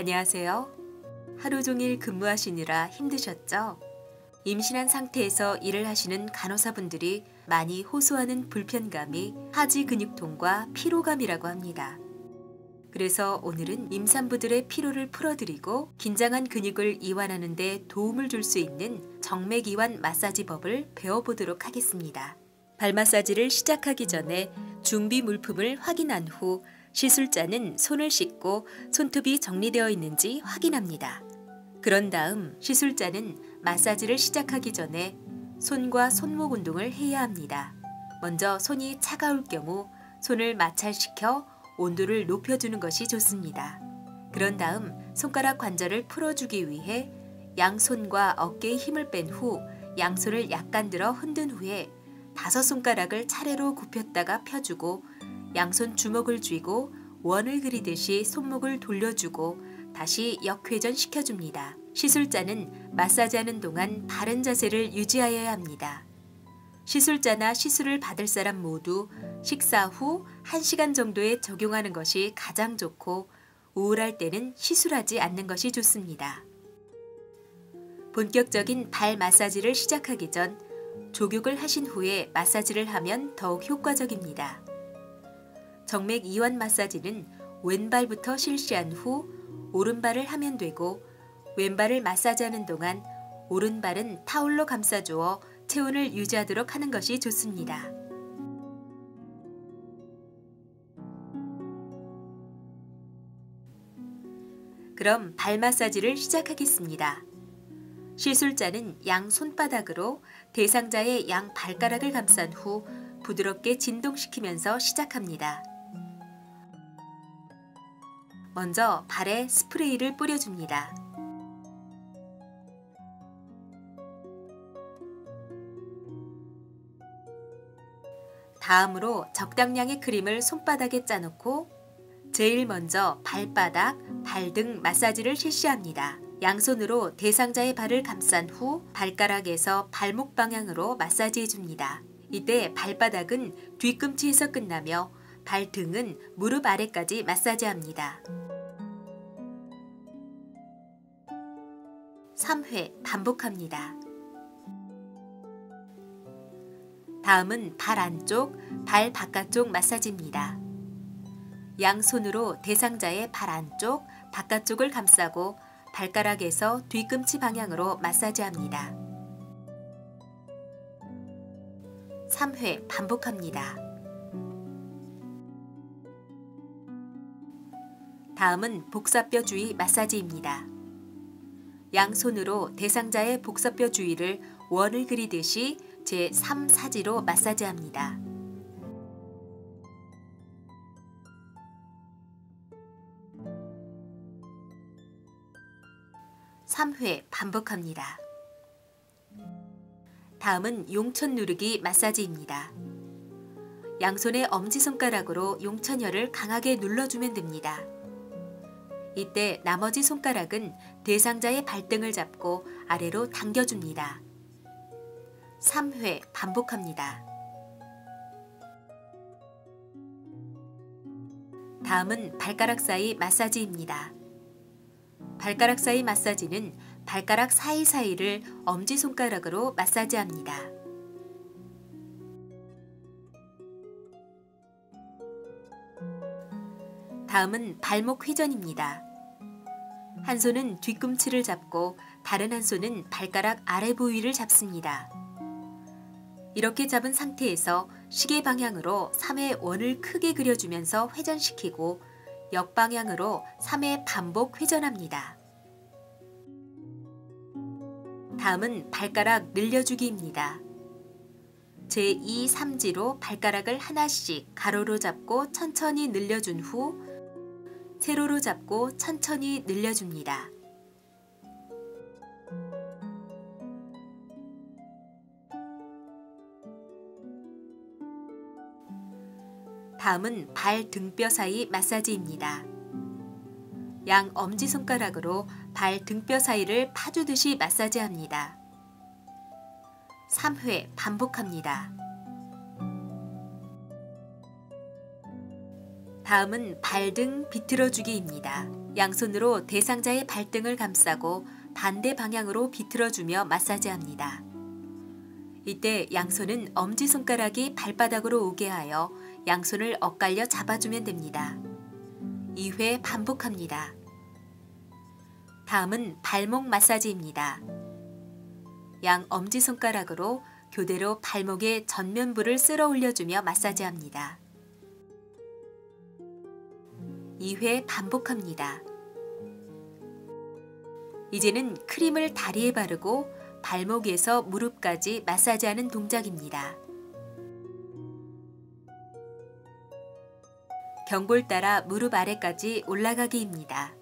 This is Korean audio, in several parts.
안녕하세요. 하루 종일 근무하시느라 힘드셨죠? 임신한 상태에서 일을 하시는 간호사분들이 많이 호소하는 불편감이 하지 근육통과 피로감이라고 합니다. 그래서 오늘은 임산부들의 피로를 풀어드리고 긴장한 근육을 이완하는 데 도움을 줄 수 있는 정맥 이완 마사지법을 배워보도록 하겠습니다. 발 마사지를 시작하기 전에 준비 물품을 확인한 후 시술자는 손을 씻고 손톱이 정리되어 있는지 확인합니다. 그런 다음 시술자는 마사지를 시작하기 전에 손과 손목 운동을 해야 합니다. 먼저 손이 차가울 경우 손을 마찰시켜 온도를 높여주는 것이 좋습니다. 그런 다음 손가락 관절을 풀어주기 위해 양손과 어깨에 힘을 뺀 후 양손을 약간 들어 흔든 후에 5손가락을 차례로 굽혔다가 펴주고 양손 주먹을 쥐고 원을 그리듯이 손목을 돌려주고 다시 역회전 시켜줍니다. 시술자는 마사지하는 동안 바른 자세를 유지하여야 합니다. 시술자나 시술을 받을 사람 모두 식사 후 1시간 정도에 적용하는 것이 가장 좋고 우울할 때는 시술하지 않는 것이 좋습니다. 본격적인 발 마사지를 시작하기 전 족욕을 하신 후에 마사지를 하면 더욱 효과적입니다. 정맥 이완 마사지는 왼발부터 실시한 후 오른발을 하면 되고 왼발을 마사지하는 동안 오른발은 타올로 감싸주어 체온을 유지하도록 하는 것이 좋습니다. 그럼 발 마사지를 시작하겠습니다. 시술자는 양 손바닥으로 대상자의 양 발가락을 감싼 후 부드럽게 진동시키면서 시작합니다. 먼저 발에 스프레이를 뿌려줍니다. 다음으로 적당량의 크림을 손바닥에 짜놓고 제일 먼저 발바닥, 발등 마사지를 실시합니다. 양손으로 대상자의 발을 감싼 후 발가락에서 발목 방향으로 마사지해줍니다. 이때 발바닥은 뒤꿈치에서 끝나며 발등은 무릎 아래까지 마사지합니다. 3회 반복합니다. 다음은 발 안쪽, 발 바깥쪽 마사지입니다. 양손으로 대상자의 발 안쪽, 바깥쪽을 감싸고 발가락에서 뒤꿈치 방향으로 마사지합니다. 3회 반복합니다. 다음은 복사뼈 주위 마사지입니다. 양손으로 대상자의 복사뼈 주위를 원을 그리듯이 제3사지로 마사지합니다. 3회 반복합니다. 다음은 용천 누르기 마사지입니다. 양손의 엄지손가락으로 용천혈을 강하게 눌러주면 됩니다. 이때 나머지 손가락은 대상자의 발등을 잡고 아래로 당겨줍니다. 3회 반복합니다. 다음은 발가락 사이 마사지입니다. 발가락 사이 마사지는 발가락 사이사이를 엄지손가락으로 마사지합니다. 다음은 발목 회전입니다. 한 손은 뒤꿈치를 잡고 다른 한 손은 발가락 아래 부위를 잡습니다. 이렇게 잡은 상태에서 시계 방향으로 3회 원을 크게 그려주면서 회전시키고 역방향으로 3회 반복 회전합니다. 다음은 발가락 늘려주기입니다. 제2, 3지로 발가락을 하나씩 가로로 잡고 천천히 늘려준 후 세로로 잡고 천천히 늘려줍니다. 다음은 발 등뼈 사이 마사지입니다. 양 엄지손가락으로 발 등뼈 사이를 파주듯이 마사지합니다. 3회 반복합니다. 다음은 발등 비틀어주기입니다. 양손으로 대상자의 발등을 감싸고 반대 방향으로 비틀어주며 마사지합니다. 이때 양손은 엄지손가락이 발바닥으로 오게 하여 양손을 엇갈려 잡아주면 됩니다. 2회 반복합니다. 다음은 발목 마사지입니다. 양 엄지손가락으로 교대로 발목의 전면부를 쓸어 올려주며 마사지합니다. 2회 반복합니다. 이제는 크림을 다리에 바르고 발목에서 무릎까지 마사지하는 동작입니다. 경골 따라 무릎 아래까지 올라가기입니다.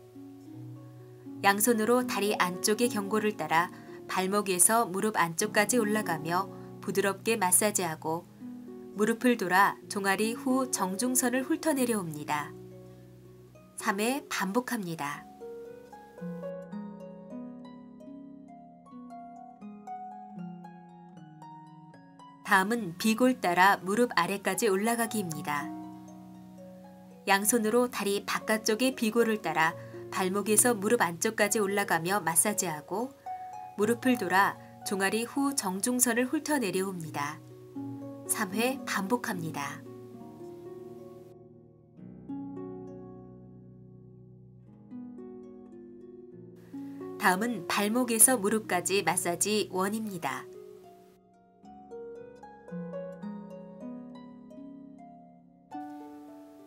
양손으로 다리 안쪽의 경골을 따라 발목에서 무릎 안쪽까지 올라가며 부드럽게 마사지하고 무릎을 돌아 종아리 후 정중선을 훑어내려옵니다. 3회 반복합니다. 다음은 비골 따라 무릎 아래까지 올라가기입니다. 양손으로 다리 바깥쪽의 비골을 따라 발목에서 무릎 안쪽까지 올라가며 마사지하고 무릎을 돌아 종아리 후 정중선을 훑어 내려옵니다. 3회 반복합니다. 다음은 발목에서 무릎까지 마사지 원입니다.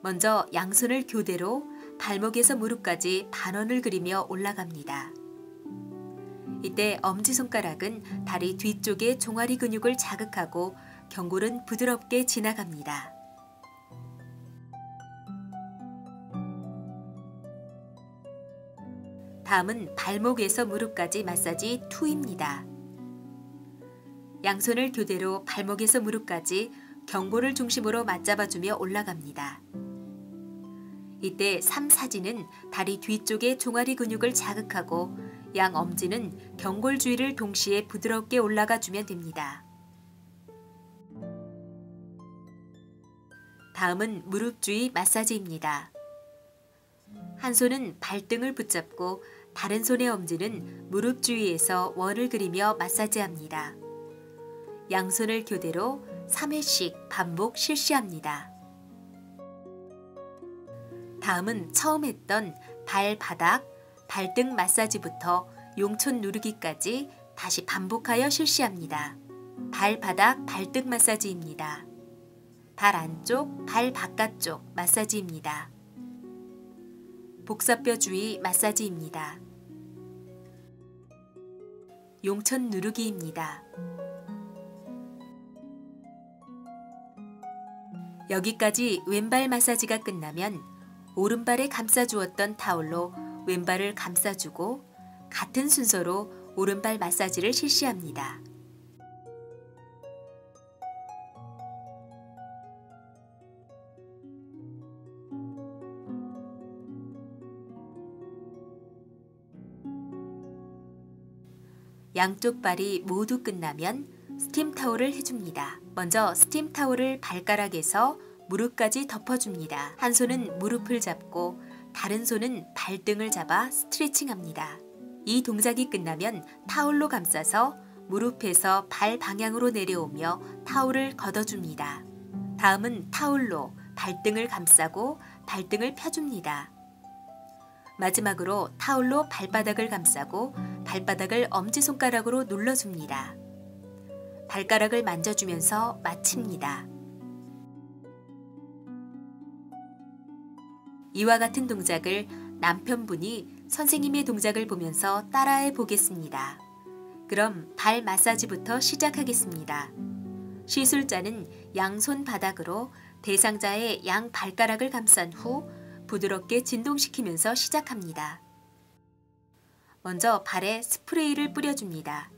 먼저 양손을 교대로 발목에서 무릎까지 반원을 그리며 올라갑니다. 이때 엄지손가락은 다리 뒤쪽의 종아리 근육을 자극하고 경골은 부드럽게 지나갑니다. 다음은 발목에서 무릎까지 마사지 2입니다. 양손을 교대로 발목에서 무릎까지 경골을 중심으로 맞잡아주며 올라갑니다. 이때 3, 4지는 다리 뒤쪽의 종아리 근육을 자극하고 양 엄지는 경골 주위를 동시에 부드럽게 올라가 주면 됩니다. 다음은 무릎 주위 마사지입니다. 한 손은 발등을 붙잡고 다른 손의 엄지는 무릎 주위에서 원을 그리며 마사지합니다. 양손을 교대로 3회씩 반복 실시합니다. 다음은 처음 했던 발바닥, 발등 마사지부터 용촌 누르기까지 다시 반복하여 실시합니다. 발바닥, 발등 마사지입니다. 발 안쪽, 발 바깥쪽 마사지입니다. 복사뼈 주위 마사지입니다. 용천 누르기입니다. 여기까지 왼발 마사지가 끝나면 오른발에 감싸주었던 타올로 왼발을 감싸주고 같은 순서로 오른발 마사지를 실시합니다. 양쪽 발이 모두 끝나면 스팀 타올을 해줍니다. 먼저 스팀 타올을 발가락에서 무릎까지 덮어줍니다. 한 손은 무릎을 잡고 다른 손은 발등을 잡아 스트레칭합니다. 이 동작이 끝나면 타올로 감싸서 무릎에서 발 방향으로 내려오며 타올을 걷어줍니다. 다음은 타올로 발등을 감싸고 발등을 펴줍니다. 마지막으로 타올로 발바닥을 감싸고 발바닥을 엄지손가락으로 눌러줍니다. 발가락을 만져주면서 마칩니다. 이와 같은 동작을 남편분이 선생님의 동작을 보면서 따라해 보겠습니다. 그럼 발 마사지부터 시작하겠습니다. 시술자는 양손 바닥으로 대상자의 양 발가락을 감싼 후 부드럽게 진동시키면서 시작합니다. 먼저 발에 스프레이를 뿌려줍니다.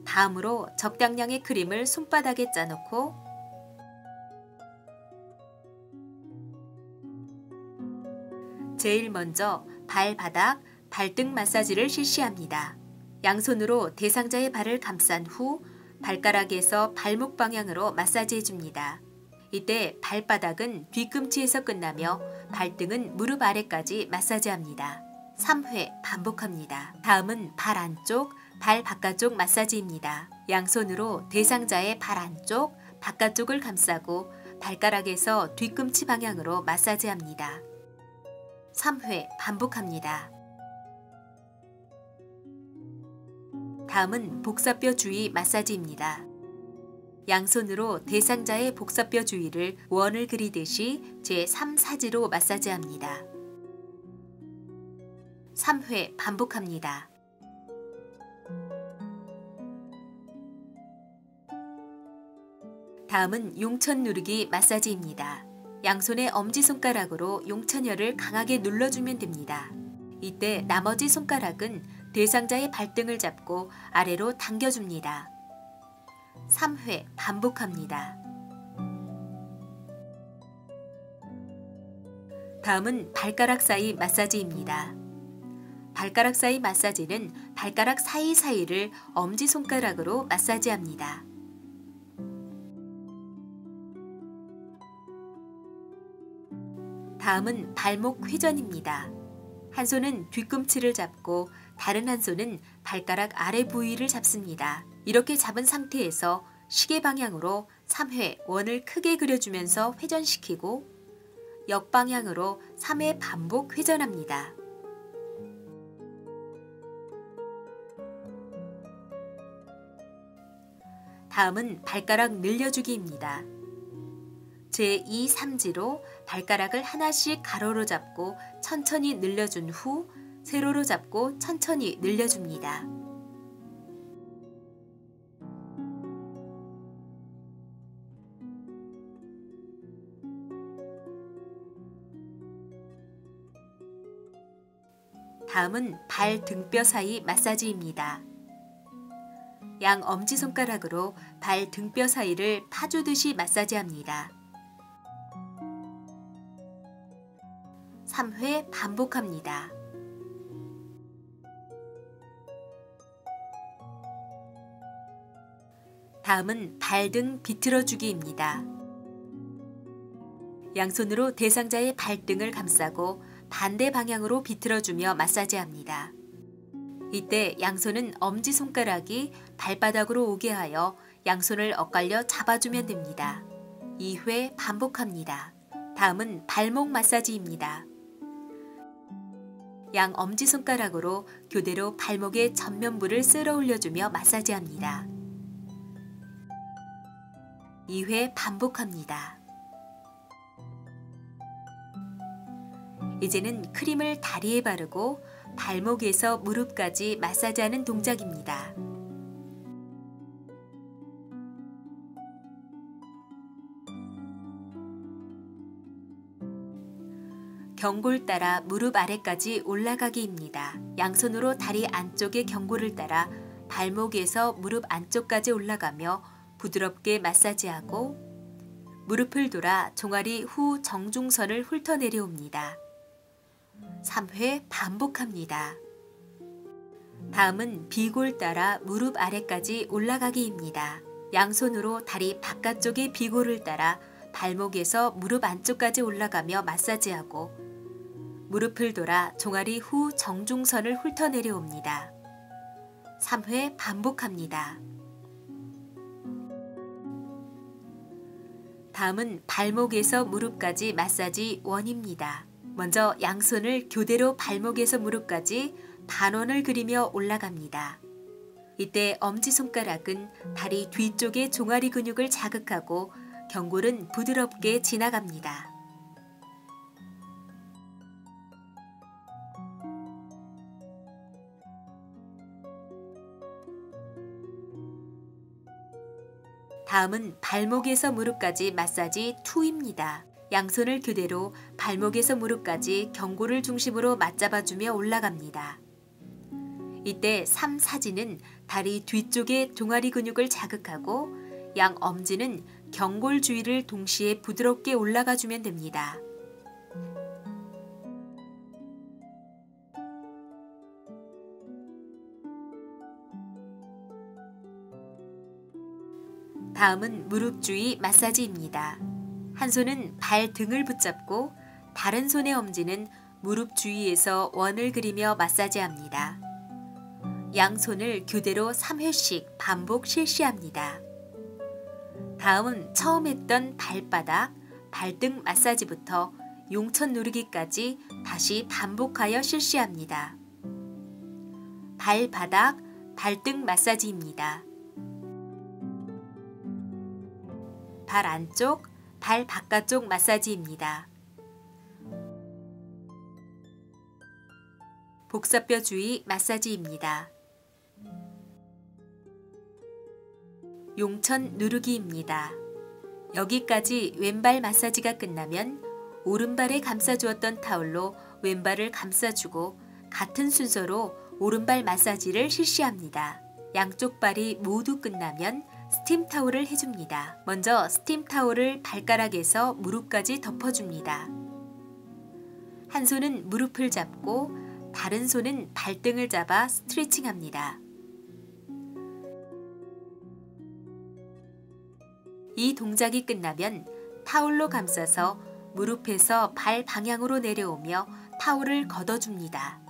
다음으로 적당량의 크림을 손바닥에 짜놓고 제일 먼저 발바닥, 발등 마사지를 실시합니다. 양손으로 대상자의 발을 감싼 후 발가락에서 발목 방향으로 마사지해 줍니다. 이때 발바닥은 뒤꿈치에서 끝나며 발등은 무릎 아래까지 마사지합니다. 3회 반복합니다. 다음은 발 안쪽, 발 바깥쪽 마사지입니다. 양손으로 대상자의 발 안쪽, 바깥쪽을 감싸고 발가락에서 뒤꿈치 방향으로 마사지합니다. 3회 반복합니다. 다음은 복사뼈 주위 마사지입니다. 양손으로 대상자의 복사뼈 주위를 원을 그리듯이 제3사지로 마사지합니다. 3회 반복합니다. 다음은 용천 누르기 마사지입니다. 양손의 엄지손가락으로 용천혈을 강하게 눌러주면 됩니다. 이때 나머지 손가락은 대상자의 발등을 잡고 아래로 당겨줍니다. 3회 반복합니다. 다음은 발가락 사이 마사지입니다. 발가락 사이 마사지는 발가락 사이사이를 엄지손가락으로 마사지합니다. 다음은 발목 회전입니다. 한 손은 뒤꿈치를 잡고 다른 한 손은 발가락 아래 부위를 잡습니다. 이렇게 잡은 상태에서 시계 방향으로 3회 원을 크게 그려주면서 회전시키고 역방향으로 3회 반복 회전합니다. 다음은 발가락 늘려주기입니다. 제2, 3지로 발가락을 하나씩 가로로 잡고 천천히 늘려준 후 세로로 잡고 천천히 늘려줍니다. 다음은 발 등뼈 사이 마사지입니다. 양 엄지손가락으로 발 등뼈 사이를 파주듯이 마사지합니다. 3회 반복합니다. 다음은 발등 비틀어주기입니다. 양손으로 대상자의 발등을 감싸고 반대 방향으로 비틀어주며 마사지합니다. 이때 양손은 엄지손가락이 발바닥으로 오게 하여 양손을 엇갈려 잡아주면 됩니다. 2회 반복합니다. 다음은 발목 마사지입니다. 양 엄지손가락으로 교대로 발목의 전면부를 쓸어 올려주며 마사지합니다. 2회 반복합니다. 이제는 크림을 다리에 바르고 발목에서 무릎까지 마사지하는 동작입니다. 경골 따라 무릎 아래까지 올라가기입니다. 양손으로 다리 안쪽의 경골을 따라 발목에서 무릎 안쪽까지 올라가며 부드럽게 마사지하고 무릎을 돌아 종아리 후 정중선을 훑어 내려옵니다. 3회 반복합니다. 다음은 비골 따라 무릎 아래까지 올라가기입니다. 양손으로 다리 바깥쪽의 비골을 따라 발목에서 무릎 안쪽까지 올라가며 마사지하고 무릎을 돌아 종아리 후 정중선을 훑어 내려옵니다. 3회 반복합니다. 다음은 발목에서 무릎까지 마사지 원입니다. 먼저 양손을 교대로 발목에서 무릎까지 반원을 그리며 올라갑니다. 이때 엄지손가락은 다리 뒤쪽의 종아리 근육을 자극하고 경골은 부드럽게 지나갑니다. 다음은 발목에서 무릎까지 마사지 2입니다. 양손을 교대로 발목에서 무릎까지 경골을 중심으로 맞잡아주며 올라갑니다. 이때 3, 4지는 다리 뒤쪽의 종아리 근육을 자극하고 양 엄지는 경골 주위를 동시에 부드럽게 올라가주면 됩니다. 다음은 무릎 주위 마사지입니다. 한 손은 발 등을 붙잡고 다른 손의 엄지는 무릎 주위에서 원을 그리며 마사지합니다. 양손을 교대로 3회씩 반복 실시합니다. 다음은 처음 했던 발바닥, 발등 마사지부터 용천 누르기까지 다시 반복하여 실시합니다. 발바닥, 발등 마사지입니다. 발 안쪽, 발 바깥쪽 마사지입니다. 복사뼈 주위 마사지입니다. 용천 누르기입니다. 여기까지 왼발 마사지가 끝나면 오른발에 감싸주었던 타올로 왼발을 감싸주고 같은 순서로 오른발 마사지를 실시합니다. 양쪽 발이 모두 끝나면 스팀 타올을 해줍니다. 먼저 스팀 타올을 발가락에서 무릎까지 덮어줍니다. 한 손은 무릎을 잡고 다른 손은 발등을 잡아 스트레칭합니다. 이 동작이 끝나면 타올로 감싸서 무릎에서 발 방향으로 내려오며 타올을 걷어줍니다.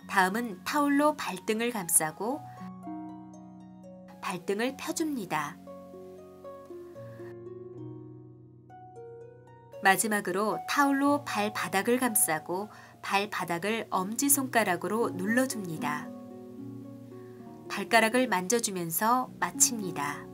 다음은 타올로 발등을 감싸고 발등을 펴줍니다. 마지막으로 타올로 발바닥을 감싸고 발바닥을 엄지손가락으로 눌러줍니다. 발가락을 만져주면서 마칩니다.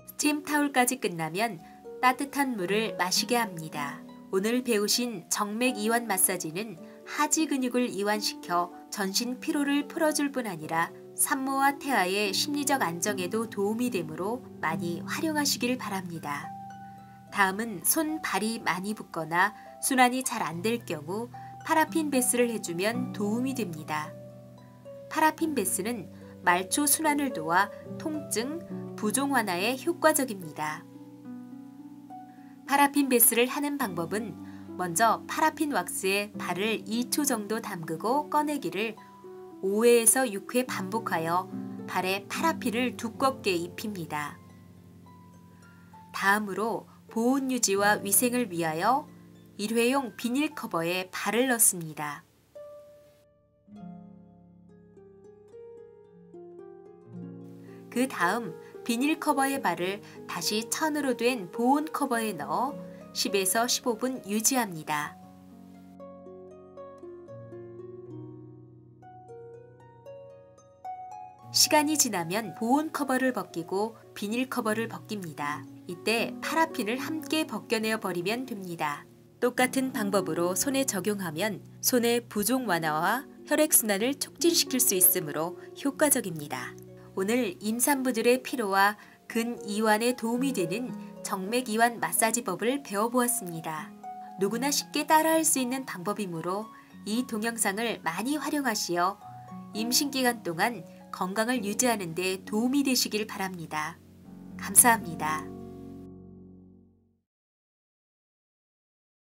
스팀 타올까지 끝나면 따뜻한 물을 마시게 합니다. 오늘 배우신 정맥 이완 마사지는 하지 근육을 이완시켜 전신 피로를 풀어줄 뿐 아니라 산모와 태아의 심리적 안정에도 도움이 되므로 많이 활용하시길 바랍니다. 다음은 손, 발이 많이 붓거나 순환이 잘 안 될 경우 파라핀 베스를 해주면 도움이 됩니다. 파라핀 베스는 말초 순환을 도와 통증, 부종 완화에 효과적입니다. 파라핀 베스를 하는 방법은 먼저 파라핀 왁스에 발을 2초 정도 담그고 꺼내기를 5회에서 6회 반복하여 발에 파라핀을 두껍게 입힙니다. 다음으로 보온 유지와 위생을 위하여 일회용 비닐 커버에 발을 넣습니다. 그 다음 비닐 커버의 발을 다시 천으로 된 보온 커버에 넣어 10에서 15분 유지합니다. 시간이 지나면 보온 커버를 벗기고 비닐 커버를 벗깁니다. 이때 파라핀을 함께 벗겨내어 버리면 됩니다. 똑같은 방법으로 손에 적용하면 손의 부종 완화와 혈액순환을 촉진시킬 수 있으므로 효과적입니다. 오늘 임산부들의 피로와 근 이완에 도움이 되는 정맥 이완 마사지법을 배워보았습니다. 누구나 쉽게 따라할 수 있는 방법이므로 이 동영상을 많이 활용하시어 임신기간 동안 건강을 유지하는 데 도움이 되시길 바랍니다. 감사합니다.